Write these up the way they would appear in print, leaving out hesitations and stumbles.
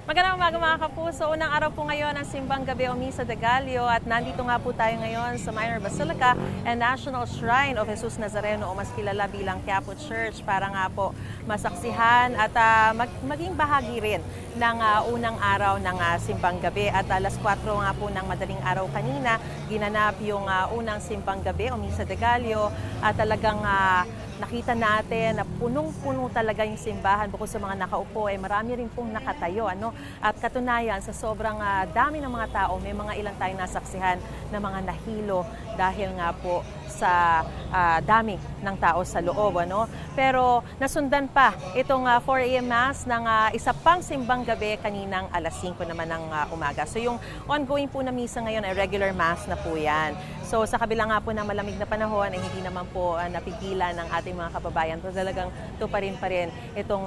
Magandang umaga mga kapuso. Unang araw po ngayon ng Simbang Gabi o Misa de Gallo at nandito nga po tayo ngayon sa Minor Basilica and National Shrine of Jesus Nazareno o mas kilala bilang Quiapo Church para nga po masaksihan at maging bahagi rin ng unang araw ng Simbang Gabi. At alas 4 nga po ng madaling araw kanina, ginanap yung unang Simbang Gabi o Misa de Gallo at talagang nakita natin na punong-puno talaga yung simbahan. Bukod sa mga nakaupo, marami rin pong nakatayo. At katunayan, sa sobrang dami ng mga tao, may mga ilan tayong nasaksihan na mga nahilo dahil nga po sa dami ng tao sa loob. Pero nasundan pa itong 4 a.m. Mass ng isa pang simbang gabi kaninang alas 5 naman ng umaga. So yung ongoing po na misa ngayon ay regular Mass na po yan. So sa kabila nga po ng malamig na panahon ay hindi naman po napigilan ng ating mga kababayan. So talagang tuparin pa rin itong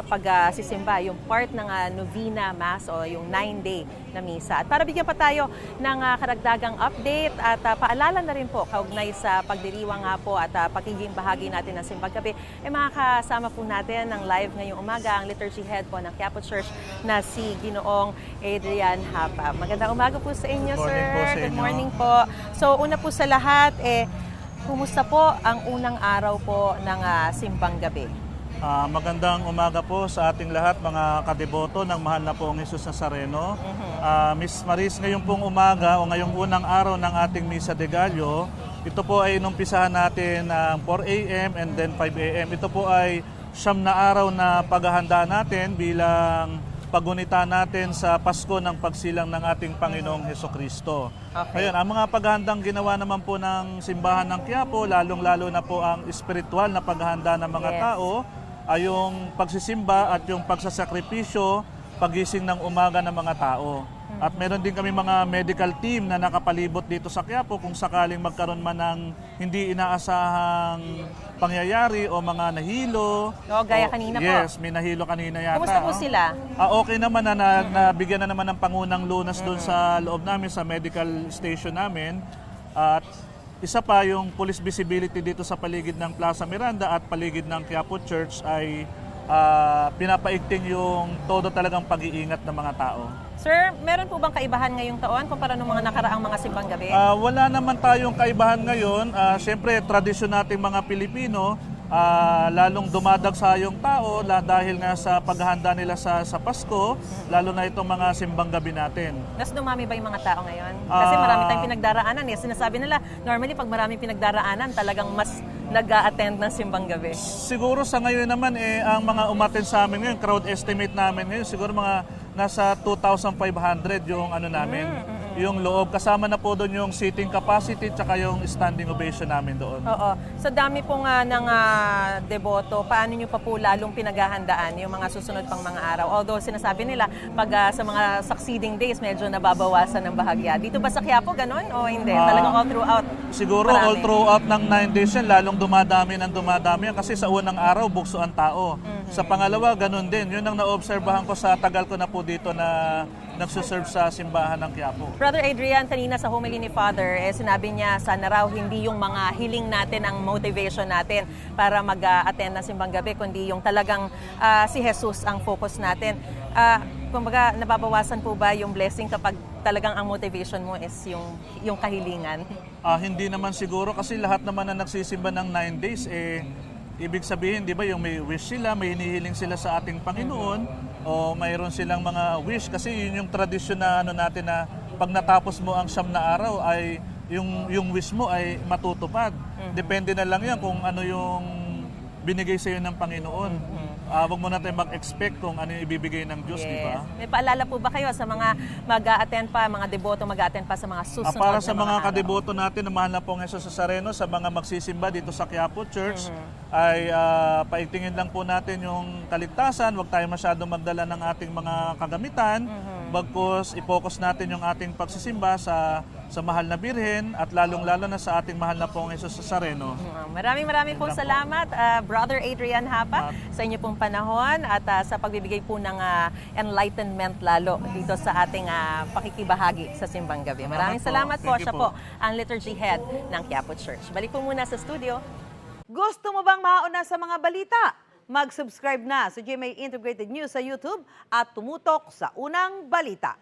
pagsisimba, yung part ng Novena Mass o yung 9-day na misa. At para bigyan pa tayo ng karagdagang update at paalala na rin po kaugnay sa pagdiriwang nga po at pagiging bahagi natin ng Simbang Gabi, makakasama po natin ng live ngayong umaga ang liturgy head po ng Quiapo Church na si Ginoong Adrian Hapa. Magandang umaga po sa inyo, sir. Good morning po. So una po sa lahat, kumusta po ang unang araw po ng Simbang Gabi? Magandang umaga po sa ating lahat, mga kadeboto ng mahal na poong Jesus Nazareno. Miss Maris, ngayong pong umaga o ngayong unang araw ng ating Misa de Gallo, ito po ay inumpisahan natin ng 4 a.m. and then 5 a.m. Ito po ay siyam na araw na paghahanda natin bilang pagunita natin sa Pasko ng pagsilang ng ating Panginoong Hesukristo. Okay. Ngayon, ang mga paghahandang ginawa naman po ng simbahan ng Quiapo, lalong-lalo na po ang espiritual na paghahanda ng mga tao, ay yung pagsisimba at yung pagsasakripisyo, pagising ng umaga ng mga tao. At meron din kami mga medical team na nakapalibot dito sa Quiapo kung sakaling magkaroon man ng hindi inaasahang pangyayari o mga nahilo. Gaya kanina po. Yes, may nahilo kanina yata. Kumusta po sila? Okay naman na nabigyan na naman ng pangunang lunas doon sa loob namin, sa medical station namin. At isa pa, yung police visibility dito sa paligid ng Plaza Miranda at paligid ng Quiapo Church ay pinapaigting yung todo talagang pag-iingat ng mga tao. Sir, meron po bang kaibahan ngayong taon kumpara ng mga nakaraang mga simbang gabi? Wala naman tayong kaibahan ngayon. Siyempre, tradisyon nating mga Pilipino, lalong dumadagsa yung tao dahil nga sa paghahanda nila sa Pasko, lalo na itong mga simbang gabi natin. Mas dumami ba yung mga tao ngayon? Kasi marami tayong pinagdaraanan. Sinasabi nila, normally pag maraming pinagdaraanan, talagang mas nag-a-attend ng simbang gabi. Siguro sa ngayon naman, ang mga umattend sa amin ngayon, crowd estimate namin ngayon, siguro mga nasa 2,500 yung namin. Yung loob, kasama na po doon yung seating capacity tsaka yung standing ovation namin doon. Oo. So dami po nga ng deboto, paano nyo pa po lalong pinaghahandaan yung mga susunod pang mga araw? Although sinasabi nila, pag sa mga succeeding days, medyo nababawasan ng bahagya. Dito ba sa Quiapo, ganun? O hindi? Talagang all throughout? Siguro marami. all throughout ng 9 days yan, lalong dumadami yan kasi sa unang araw, bukso ang tao. Sa pangalawa, ganun din. Yun ang naobserbahan ko sa tagal ko na po dito na nagsuserve sa simbahan ng Quiapo. Brother Adrian, kanina sa homily ni Father, sinabi niya sana raw hindi yung mga hiling natin ang motivation natin para mag-attend ng simbang gabi, kundi yung talagang si Jesus ang focus natin. Kumbaga, nababawasan po ba yung blessing kapag talagang ang motivation mo is yung kahilingan? Hindi naman siguro kasi lahat naman na nagsisimba ng 9 days, ibig sabihin, di ba, yung may wish sila, may hinihiling sila sa ating Panginoon, o mayroon silang mga wish kasi yun yung tradisyon na natin na pag natapos mo ang siyam na araw ay yung wish mo ay matutupad. Depende na lang yan kung ano yung binigay sa iyo ng Panginoon. Huwag mo natin mag-expect kung ano yung ibibigay ng Diyos, di ba? May paalala po ba kayo sa mga mag-a-attend pa, mga deboto mag-a-attend pa sa mga susunod para sa na mga araw? kadeboto natin na mahal na pong Jesus Nazareno, sa mga magsisimba dito sa Quiapo Church, ay paigtingin lang po natin yung kaligtasan. Huwag tayo masyadong magdala ng ating mga kagamitan. Bagkus i-focus natin yung ating pagsisimba sa mahal na Birhen at lalong-lalo na sa ating mahal na pong Jesus Nazareno. Maraming po salamat, Brother Adrian Hapa, sa inyo pong panahon at sa pagbibigay po ng enlightenment lalo dito sa ating pakikibahagi sa Simbang Gabi. Maraming salamat po. Siya po ang liturgy head ng Quiapo Church. Balik po muna sa studio. Gusto mo bang mauna sa mga balita? Mag-subscribe na sa GMA Integrated News sa YouTube at tumutok sa unang balita.